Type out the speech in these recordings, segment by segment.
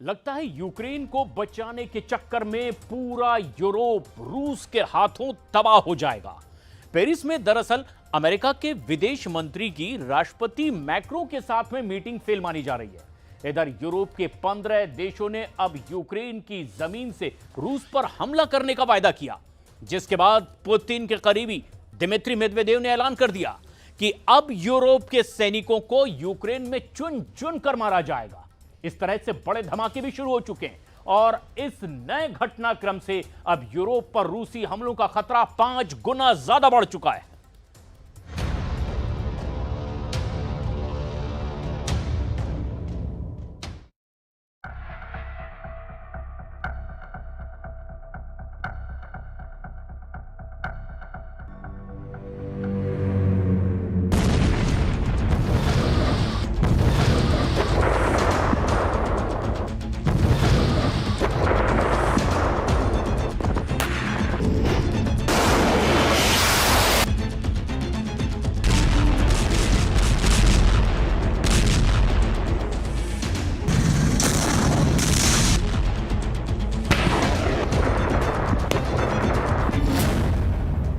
लगता है यूक्रेन को बचाने के चक्कर में पूरा यूरोप रूस के हाथों तबाह हो जाएगा। पेरिस में दरअसल अमेरिका के विदेश मंत्री की राष्ट्रपति मैक्रो के साथ में मीटिंग फेल मानी जा रही है। इधर यूरोप के 15 देशों ने अब यूक्रेन की जमीन से रूस पर हमला करने का वायदा किया, जिसके बाद पुतिन के करीबी दिमित्री मेदवेदेव ने ऐलान कर दिया कि अब यूरोप के सैनिकों को यूक्रेन में चुन चुन कर मारा जाएगा। इस तरह से बड़े धमाके भी शुरू हो चुके हैं और इस नए घटनाक्रम से अब यूरोप पर रूसी हमलों का खतरा 5 गुना ज्यादा बढ़ चुका है।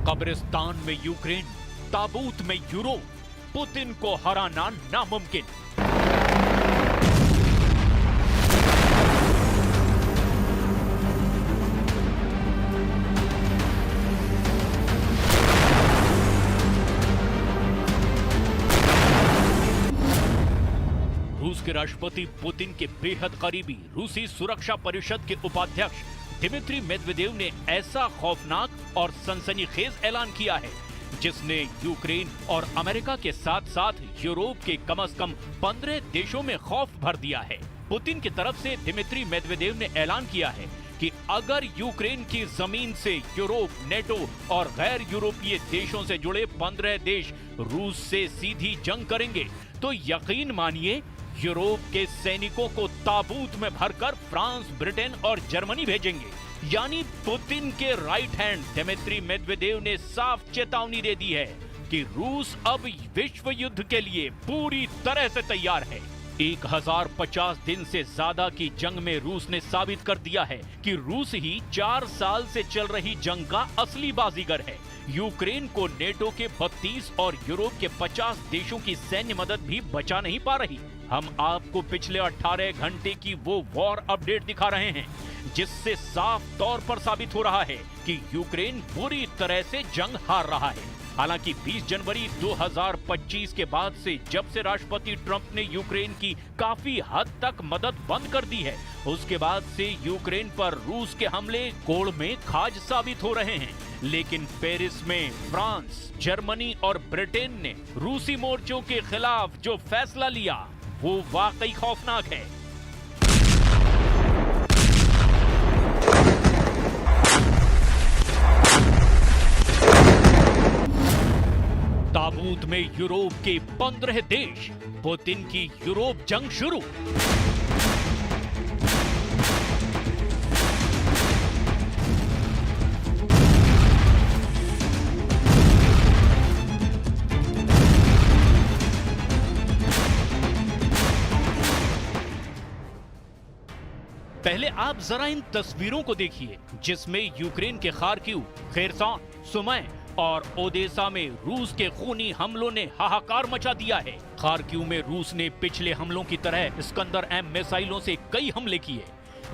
कब्रिस्तान में यूक्रेन, ताबूत में यूरोप, पुतिन को हराना नामुमकिन। रूस के राष्ट्रपति पुतिन के बेहद करीबी रूसी सुरक्षा परिषद के उपाध्यक्ष दिमित्री मेदवेदेव ने ऐसा खौफनाक और सनसनीखेज ऐलान किया है जिसने यूक्रेन और अमेरिका के साथ साथ यूरोप के कम से कम 15 देशों में खौफ भर दिया है। पुतिन की तरफ से दिमित्री मेदवेदेव ने ऐलान किया है कि अगर यूक्रेन की जमीन से यूरोप, नेटो और गैर यूरोपीय देशों से जुड़े 15 देश रूस से सीधी जंग करेंगे तो यकीन मानिए यूरोप के सैनिकों को ताबूत में भरकर फ्रांस, ब्रिटेन और जर्मनी भेजेंगे। यानी पुतिन के राइट हैंड दिमित्री मेदवेदेव ने साफ चेतावनी दे दी है कि रूस अब विश्व युद्ध के लिए पूरी तरह से तैयार है। 1050 दिन से ज्यादा की जंग में रूस ने साबित कर दिया है कि रूस ही 4 साल से चल रही जंग का असली बाजीगर है। यूक्रेन को नेटो के 32 और यूरोप के 50 देशों की सैन्य मदद भी बचा नहीं पा रही। हम आपको पिछले 18 घंटे की वो वॉर अपडेट दिखा रहे हैं जिससे साफ तौर पर साबित हो रहा है कि यूक्रेन बुरी तरह से जंग हार रहा है। हालांकि 20 जनवरी 2025 के बाद से जब से राष्ट्रपति ट्रंप ने यूक्रेन की काफी हद तक मदद बंद कर दी है, उसके बाद से यूक्रेन पर रूस के हमले कोड़ में खाज साबित हो रहे हैं। लेकिन पेरिस में फ्रांस, जर्मनी और ब्रिटेन ने रूसी मोर्चों के खिलाफ जो फैसला लिया वो वाकई खौफनाक है। ताबूत में यूरोप के 15 देश, पुतिन की यूरोप जंग शुरू। पहले आप जरा इन तस्वीरों को देखिए जिसमें यूक्रेन के खार्किव, खेरसन, सुमी और ओदेसा में रूस के खूनी हमलों ने हाहाकार मचा दिया है। खार्किव में रूस ने पिछले हमलों की तरह इस्कंदर एम मिसाइलों से कई हमले किए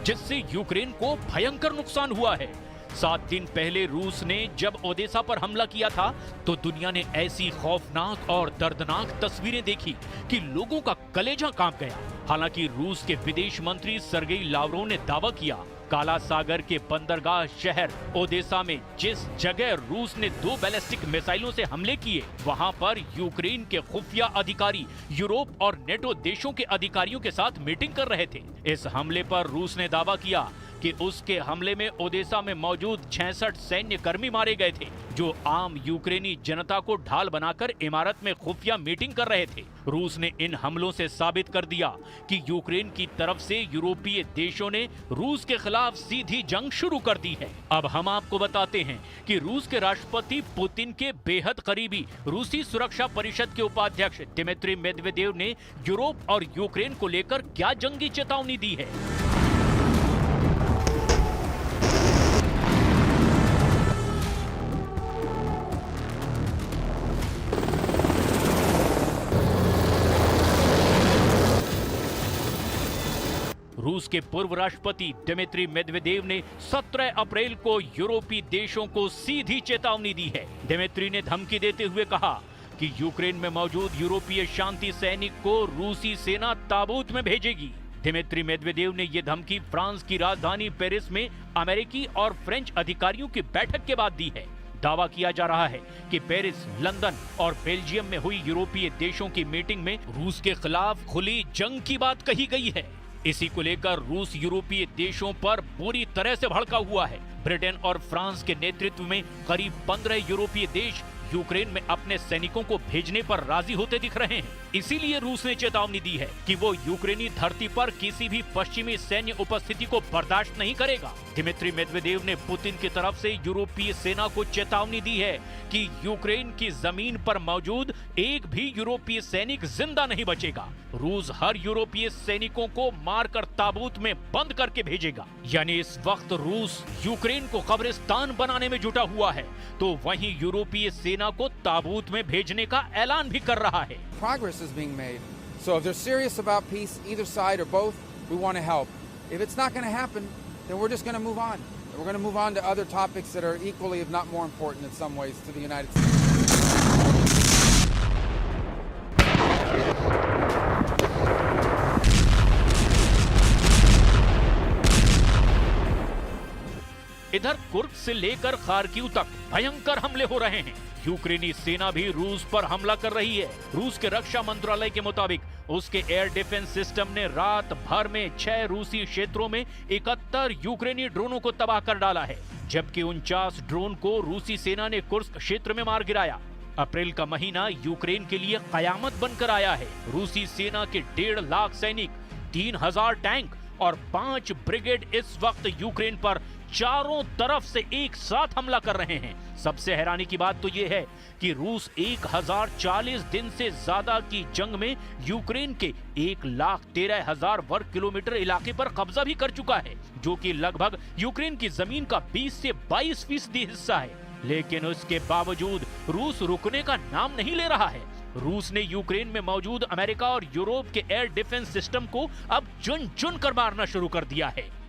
जिससे यूक्रेन को भयंकर नुकसान हुआ है। 7 दिन पहले रूस ने जब ओदेसा पर हमला किया था तो दुनिया ने ऐसी खौफनाक और दर्दनाक तस्वीरें देखी कि लोगों का कलेजा कांप गया। हालांकि रूस के विदेश मंत्री सर्गेई लावरोव ने दावा किया काला सागर के बंदरगाह शहर ओदेसा में जिस जगह रूस ने 2 बैलिस्टिक मिसाइलों से हमले किए वहां पर यूक्रेन के खुफिया अधिकारी यूरोप और नेटो देशों के अधिकारियों के साथ मीटिंग कर रहे थे। इस हमले पर रूस ने दावा किया कि उसके हमले में ओदेसा में मौजूद 66 सैन्य कर्मी मारे गए थे जो आम यूक्रेनी जनता को ढाल बनाकर इमारत में खुफिया मीटिंग कर रहे थे। रूस ने इन हमलों से साबित कर दिया कि यूक्रेन की तरफ से यूरोपीय देशों ने रूस के खिलाफ सीधी जंग शुरू कर दी है। अब हम आपको बताते हैं कि रूस के राष्ट्रपति पुतिन के बेहद करीबी रूसी सुरक्षा परिषद के उपाध्यक्ष दिमित्री मेदवेदेव ने यूरोप और यूक्रेन को लेकर क्या जंगी चेतावनी दी है। रूस के पूर्व राष्ट्रपति दिमित्री मेदवेदेव ने 17 अप्रैल को यूरोपीय देशों को सीधी चेतावनी दी है। दिमित्री ने धमकी देते हुए कहा कि यूक्रेन में मौजूद यूरोपीय शांति सैनिक को रूसी सेना ताबूत में भेजेगी। दिमित्री मेदवेदेव ने यह धमकी फ्रांस की राजधानी पेरिस में अमेरिकी और फ्रेंच अधिकारियों की बैठक के बाद दी है। दावा किया जा रहा है कि पेरिस, लंदन और बेल्जियम में हुई यूरोपीय देशों की मीटिंग में रूस के खिलाफ खुली जंग की बात कही गई है। इसी को लेकर रूस यूरोपीय देशों पर बुरी तरह से भड़का हुआ है। ब्रिटेन और फ्रांस के नेतृत्व में करीब 15 यूरोपीय देश यूक्रेन में अपने सैनिकों को भेजने पर राजी होते दिख रहे हैं। इसीलिए रूस ने चेतावनी दी है कि वो यूक्रेनी धरती पर किसी भी पश्चिमी सैन्य उपस्थिति को बर्दाश्त नहीं करेगा। दिमित्री मेदवेदेव ने पुतिन की तरफ से यूरोपीय सेना को चेतावनी दी है कि यूक्रेन की जमीन पर मौजूद एक भी यूरोपीय सैनिक जिंदा नहीं बचेगा। रूस हर यूरोपीय सैनिकों को मारकर ताबूत में बंद करके भेजेगा। यानी इस वक्त रूस यूक्रेन को कब्रिस्तान बनाने में जुटा हुआ है, तो वहीं यूरोपीय सेना को ताबूत में भेजने का ऐलान भी कर रहा है। Progress is being made. So if they're serious about peace, either side or both, we want to help. If it's not going to happen, then we're just going to move on. We're going to move on to other topics that are equally, if not more important in some ways, to the United States. इधर Kursk से लेकर Kharkiv तक भयंकर हमले हो रहे हैं। यूक्रेनी सेना भी रूस पर हमला कर रही है। रूस के रक्षा मंत्रालय के मुताबिक उसके एयर डिफेंस सिस्टम ने रात भर में 6 रूसी क्षेत्रों में 71 यूक्रेनी ड्रोनों को तबाह कर डाला है, जबकि 49 ड्रोन को रूसी सेना ने कुर्स्क क्षेत्र में मार गिराया। अप्रैल का महीना यूक्रेन के लिए कयामत बनकर आया है। रूसी सेना के 1.5 लाख सैनिक, 3000 टैंक और 5 ब्रिगेड इस वक्त यूक्रेन पर चारों तरफ से एक साथ हमला कर रहे हैं। सबसे हैरानी की बात तो यह है कि रूस 1040 दिन से ज्यादा की जंग में यूक्रेन के 1,13,000 वर्ग किलोमीटर इलाके पर कब्जा भी कर चुका है, जो कि लगभग यूक्रेन की जमीन का 20 से 22% हिस्सा है। लेकिन उसके बावजूद रूस रुकने का नाम नहीं ले रहा है। रूस ने यूक्रेन में मौजूद अमेरिका और यूरोप के एयर डिफेंस सिस्टम को अब चुन चुन कर मारना शुरू कर दिया है।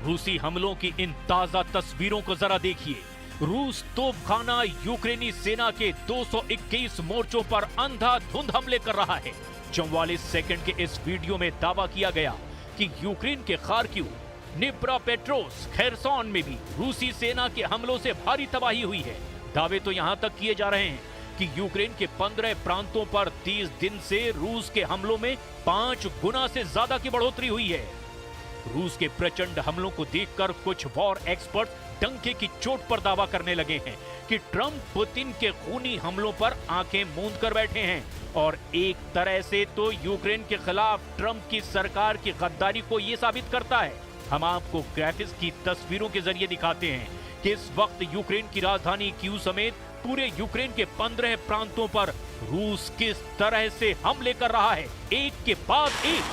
रूसी हमलों की इन ताजा तस्वीरों को जरा देखिए। रूस तोपखाना यूक्रेनी सेना के 221 मोर्चों पर अंधाधुंध हमले कर रहा है। 44 सेकंड के इस वीडियो में दावा किया गया कि यूक्रेन के खार्किव, निप्रोपेट्रोव्स्क, खेरसोन में भी रूसी सेना के हमलों से भारी तबाही हुई है। दावे तो यहां तक किए जा रहे हैं कि यूक्रेन के 15 प्रांतों पर 30 दिन से रूस के हमलों में 5 गुना से ज्यादा की बढ़ोतरी हुई है। रूस के प्रचंड हमलों को देखकर कुछ वॉर एक्सपर्ट डंके की चोट पर दावा करने लगे हैं कि ट्रंप पुतिन के खूनी हमलों पर आंखें मूंद कर बैठे हैं और एक तरह से तो यूक्रेन के खिलाफ ट्रंप की सरकार की गद्दारी को यह साबित करता है। हम आपको ग्राफिक्स की तस्वीरों के जरिए दिखाते हैं कि इस वक्त यूक्रेन की राजधानी कीव समेत पूरे यूक्रेन के 15 प्रांतों पर रूस किस तरह से हमले कर रहा है, एक के बाद एक।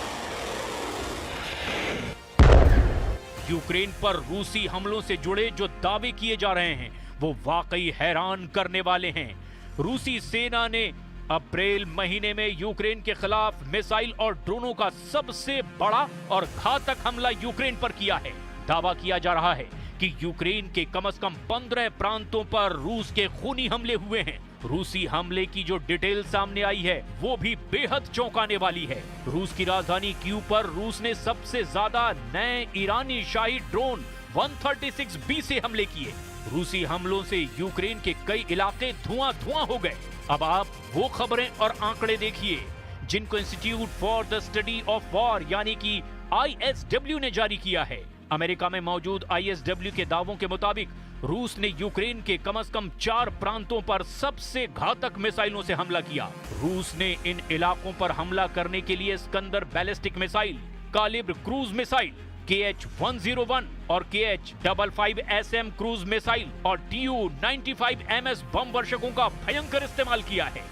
यूक्रेन पर रूसी हमलों से जुड़े जो दावे किए जा रहे हैं वो वाकई हैरान करने वाले हैं। रूसी सेना ने अप्रैल महीने में यूक्रेन के खिलाफ मिसाइल और ड्रोनों का सबसे बड़ा और घातक हमला यूक्रेन पर किया है। दावा किया जा रहा है कि यूक्रेन के कम से कम 15 प्रांतों पर रूस के खूनी हमले हुए हैं। रूसी हमले की जो डिटेल सामने आई है वो भी बेहद चौंकाने वाली है। रूस की राजधानी कीव पर रूस ने सबसे ज्यादा नए ईरानी शाही ड्रोन 136B से हमले किए। रूसी हमलों से यूक्रेन के कई इलाके धुआं-धुआं हो गए। अब आप वो खबरें और आंकड़े देखिए जिनको institute for the study of war यानी कि ISW ने जारी किया है। अमेरिका में मौजूद ISW के दावों के मुताबिक रूस ने यूक्रेन के कम से कम 4 प्रांतों पर सबसे घातक मिसाइलों से हमला किया। रूस ने इन इलाकों पर हमला करने के लिए Iskander ballistic missile, Kalibr cruise missile, KH-101 और KH-55SM क्रूज मिसाइल और Tu-95MS बम वर्षकों का भयंकर इस्तेमाल किया है।